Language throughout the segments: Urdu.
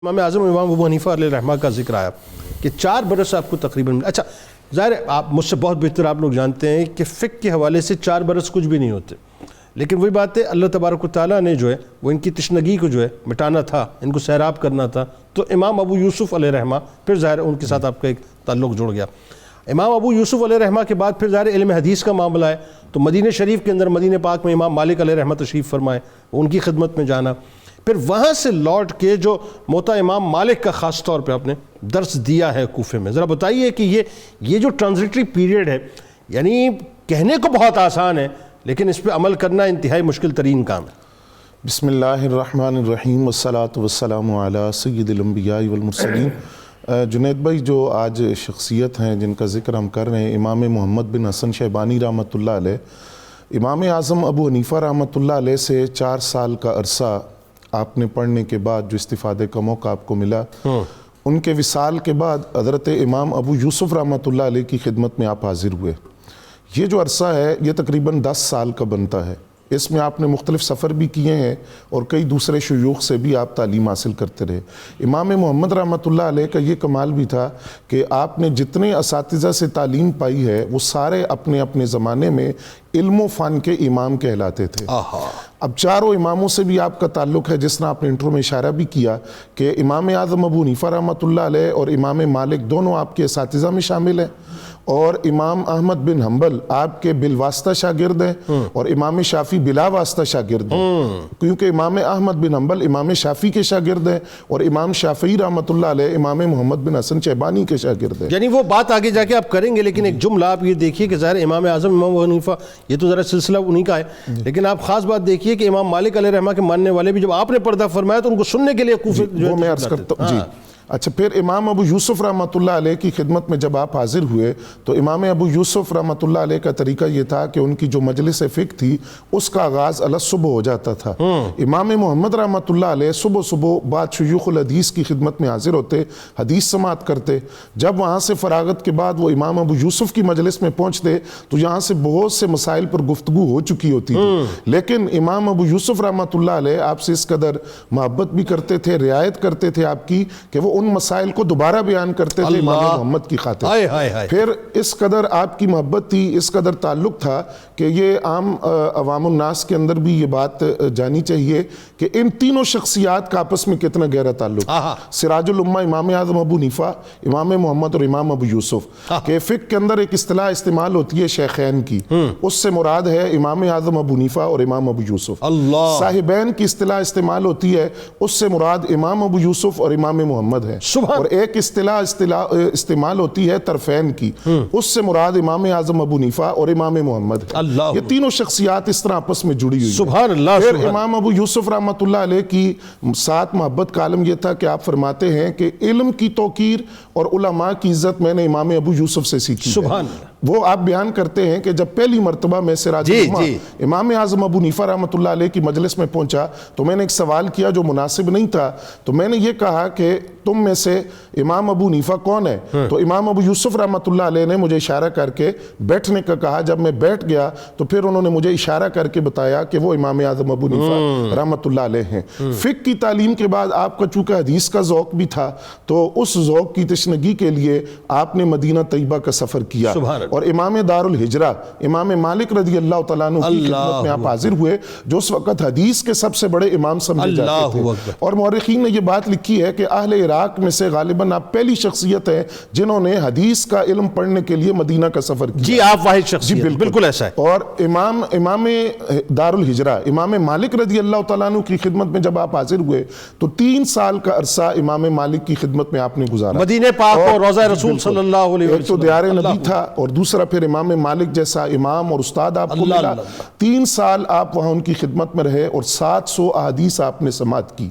امام اعظم امام ابو حنیفہ علیہ رحمہ کا ذکر آیا کہ 4 برس آپ کو تقریباً اچھا ظاہر ہے آپ مجھ سے بہت بہتر آپ لوگ جانتے ہیں کہ فقہ کے حوالے سے 4 برس کچھ بھی نہیں ہوتے، لیکن وہی بات ہے اللہ تبارک و تعالیٰ نے جو ہے وہ ان کی تشنگی کو جو ہے مٹانا تھا، ان کو سیراب کرنا تھا، تو امام ابو یوسف علیہ رحمہ پھر ظاہر ہے ان کے ساتھ آپ کا ایک تعلق جڑ گیا۔ امام ابو یوسف علیہ رحمہ کے بعد پھر ظاہر علم حدیث کا معاملہ ہے، تو مدینہ شریف کے اندر مدینہ پاک میں امام مالک علیہ رحمہ تشریف فرمائے، ان کی خدمت میں جانا، پھر وہاں سے لوٹ کے جو موطا امام مالک کا خاص طور پہ آپ نے درس دیا ہے کوفے میں، ذرا بتائیے کہ یہ جو ٹرانزٹری پیریڈ ہے، یعنی کہنے کو بہت آسان ہے لیکن اس پہ عمل کرنا انتہائی مشکل ترین کام ہے۔ بسم اللہ الرحمن الرحیم والصلاة والسلام علی سید الانبیاء والمرسلین۔ جنید بھائی، جو آج شخصیت ہیں جن کا ذکر ہم کر رہے ہیں، امام محمد بن حسن شیبانی رحمۃ اللہ علیہ، امام اعظم ابو حنیفہ رحمۃ اللہ علیہ سے 4 سال کا عرصہ آپ نے پڑھنے کے بعد جو استفادے کا موقع آپ کو ملا، ان کے وصال کے بعد حضرت امام ابو یوسف رحمۃ اللہ علیہ کی خدمت میں آپ حاضر ہوئے۔ یہ جو عرصہ ہے یہ تقریباً 10 سال کا بنتا ہے۔ اس میں آپ نے مختلف سفر بھی کیے ہیں اور کئی دوسرے شیوخ سے بھی آپ تعلیم حاصل کرتے رہے۔ امام محمد رحمۃ اللہ علیہ کا یہ کمال بھی تھا کہ آپ نے جتنے اساتذہ سے تعلیم پائی ہے وہ سارے اپنے اپنے زمانے میں علم و فن کے امام کہلاتے تھے۔ اب 4 اماموں سے بھی آپ کا تعلق ہے، جس طرح آپ نے انٹرو میں اشارہ بھی کیا کہ امام اعظم ابو حنیفہ رحمۃ اللہ علیہ اور امام مالک دونوں آپ کے اساتذہ میں شامل ہیں، اور امام احمد بن حنبل آپ کے بالواسطہ شاگرد ہیں، اور امام شافعی بلا واسطہ شاگرد ہیں، کیونکہ امام احمد بن حنبل امام شافعی کے شاگرد ہیں اور امام شافعی رحمۃ اللہ علیہ امام محمد بن حسن شیبانی کے شاگرد ہیں۔ یعنی وہ بات آگے جا کے آپ کریں گے، لیکن ایک جملہ آپ یہ دیکھیے کہ ظاہر امام اعظم امام ابو حنیفہ یہ تو ذرا سلسلہ انہی کا ہے، لیکن آپ خاص بات دیکھیے کہ امام مالک علیہ رحمہ کے ماننے والے بھی جب آپ نے پردہ فرمایا تو ان کو سننے کے لیے کوفے وہ میں عرض کرتا ہوں۔ اچھا، پھر امام ابو یوسف رحمۃ اللہ علیہ کی خدمت میں جب آپ حاضر ہوئے تو امام ابو یوسف رحمۃ اللہ علیہ کا طریقہ یہ تھا کہ ان کی جو مجلس فقہ تھی اس کا آغاز صبح ہو جاتا تھا۔ امام محمد رحمۃ اللہ علیہ صبح بعد شیوخ الحدیث کی خدمت میں حاضر ہوتے، حدیث سماعت کرتے۔ جب وہاں سے فراغت کے بعد وہ امام ابو یوسف کی مجلس میں پہنچتے تو یہاں سے بہت سے مسائل پر گفتگو ہو چکی ہوتی تھی، لیکن امام ابو یوسف رحمۃ اللہ علیہ آپ سے اس قدر محبت بھی کرتے تھے، رعایت کرتے تھے آپ کی، کہ وہ ان مسائل کو دوبارہ بیان کرتے تھے امام محمد کی خاطر۔ پھر اس قدر آپ کی محبت تھی، اس قدر تعلق تھا کہ یہ عام عوام الناس کے اندر بھی یہ بات جانی چاہیے کہ ان تینوں شخصیات کا آپس میں کتنا گہرا تعلق۔ سراج الامہ امام اعظم ابو حنیفہ، امام محمد اور امام ابو یوسف کہ فقہ کے اندر ایک اصطلاح استعمال ہوتی ہے شیخین کی، اس سے مراد ہے امام اعظم ابو حنیفہ اور امام ابو یوسف۔ صاحبین کی اصطلاح استعمال ہوتی ہے، اس سے مراد امام ابو یوسف اور امام محمد ہے۔ اور ایک اصطلاح استعمال ہوتی ہے طرفین کی، اس سے مراد امام اعظم ابو حنیفہ اور امام محمد ہے۔ یہ تینوں شخصیات اس طرح آپس میں جڑی ہوئی سبحان اللہ۔ پھر امام ابو یوسف رحمۃ اللہ علیہ کی ساتھ محبت کا عالم یہ تھا کہ آپ فرماتے ہیں کہ علم کی توقیر اور علماء کی عزت میں نے امام ابو یوسف سے سیکھی۔ سبحان اللہ۔ وہ آپ بیان کرتے ہیں کہ جب پہلی مرتبہ میں سراج الامہ امام اعظم ابو حنیفہ رحمۃ اللہ علیہ کی مجلس میں پہنچا تو میں نے ایک سوال کیا جو مناسب نہیں تھا، تو میں نے یہ کہا کہ تم میں سے امام ابو حنیفہ کون ہے؟ تو امام ابو یوسف رحمۃ اللہ علیہ نے مجھے اشارہ کر کے بیٹھنے کا کہا۔ جب میں بیٹھ گیا تو پھر انہوں نے مجھے اشارہ کر کے بتایا کہ وہ امام اعظم ابو حنیفہ رحمۃ اللہ علیہ ہیں۔ فقہ کی تعلیم کے بعد آپ کا چونکہ حدیث کا ذوق بھی تھا تو اس ذوق کی تشنگی کے لیے آپ نے مدینہ طیبہ کا سفر کیا اور امام دار الہجرہ امام مالک رضی اللہ تعالیٰ عنہ کی خدمت میں آپ حاضر ہوئے، جو اس وقت حدیث کے سب سے بڑے امام سمجھے جاتے تھے۔ اور مورخین نے یہ بات لکھی ہے کہ اہل عراق میں سے غالباً آپ پہلی شخصیت ہیں جنہوں نے حدیث کا علم پڑھنے کے لیے مدینہ کا سفر کیا۔ جی آپ واحد شخصیت، بالکل ایسا ہے۔ اور امام دار الہجرہ امام مالک رضی اللہ تعالیٰ عنہ کی خدمت میں جب آپ حاضر ہوئے تو 3 سال کا عرصہ امام مالک کی خدمت میں آپ نے گزارا، مدینہ پاک اور روضہ رسول صلی اللہ علیہ وسلم۔ ایک تو دیار نبی تھا اور دوسرا پھر امام مالک جیسا امام اور استاد آپ کو ملا۔ 3 سال آپ وہاں ان کی خدمت میں رہے اور 700 احادیث آپ نے سماعت کی۔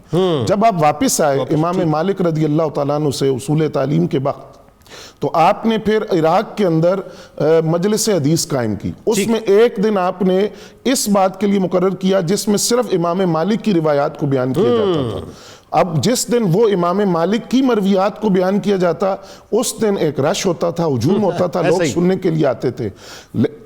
جب آپ واپس آئے امام مالک رضی اللہ تعالیٰ عنہ سے اصول تعلیم کے وقت تو آپ نے پھر عراق کے اندر مجلس حدیث قائم کی۔ اس میں ایک دن آپ نے اس بات کے لیے مقرر کیا جس میں صرف امام مالک کی روایات کو بیان کیا جاتا تھا، اب جس دن وہ امام مالک کی مرویات کو بیان کیا جاتا اس دن ایک رش ہوتا تھا، ہجوم ہوتا تھا، لوگ سننے کے لیے آتے تھے.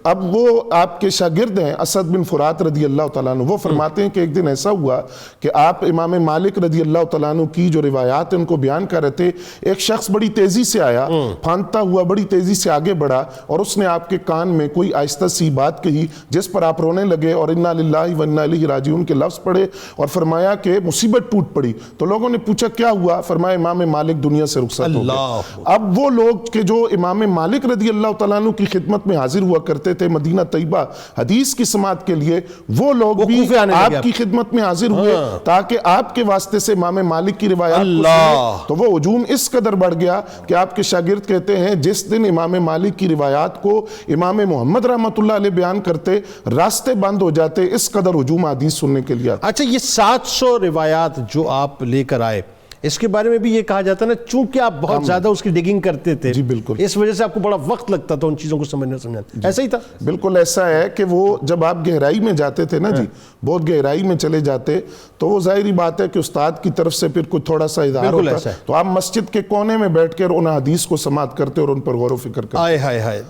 اب وہ آپ کے شاگرد ہیں اسد بن فرات رضی اللہ تعالیٰ عنہ، وہ فرماتے ہیں کہ ایک دن ایسا ہوا کہ آپ امام مالک رضی اللہ تعالیٰ عنہ کی جو روایات ان کو بیان کر رہے تھے، ایک شخص بڑی تیزی سے آیا، پھاندتا ہوا بڑی تیزی سے آگے بڑھا اور اس نے آپ کے کان میں کوئی آہستہ سی بات کہی جس پر آپ رونے لگے اور انا للہ و انا الیہ راجعون کے لفظ پڑھے اور فرمایا کہ مصیبت ٹوٹ پڑی. تو لوگوں نے پوچھا کیا ہوا؟ فرمایا امام مالک دنیا سے رخصت ہو گئے. اب وہ لوگ کہ جو امام مالک رضی اللہ تعالیٰ عنہ کی خدمت میں حاضر ہوا کرتے تھے مدینہ طیبہ حدیث کی سماعت کے لیے، وہ لوگ بھی آپ کی خدمت میں حاضر ہوئے تاکہ آپ کے واسطے سے امام مالک کی روایات کو سنیں. تو وہ ہجوم اس قدر بڑھ گیا کہ آپ کے شاگرد کہتے ہیں جس دن امام مالک کی روایات کو امام محمد رحمۃ اللہ علیہ بیان کرتے راستے بند ہو جاتے، اس قدر ہجوم حدیث سننے کے لیے آتے. اچھا، یہ 700 روایات جو آپ لے کر آئے، اس کے بارے میں بھی یہ کہا جاتا ہے نا چونکہ آپ بہت زیادہ اس کی ڈگنگ کرتے تھے، جی بالکل، اس وجہ سے آپ کو بڑا وقت لگتا تھا ان چیزوں کو سمجھنا. ایسا ہی تھا؟ بالکل ایسا ہے کہ وہ جب آپ گہرائی میں جاتے تھے نا جی، بہت گہرائی میں چلے جاتے تو وہ ظاہری بات ہے کہ استاد کی طرف سے پھر کچھ تھوڑا سا اظہار ہوتا، تو آپ مسجد کے کونے میں بیٹھ کر ان حدیث کو سماعت کرتے اور ان پر غور و فکر کرتے.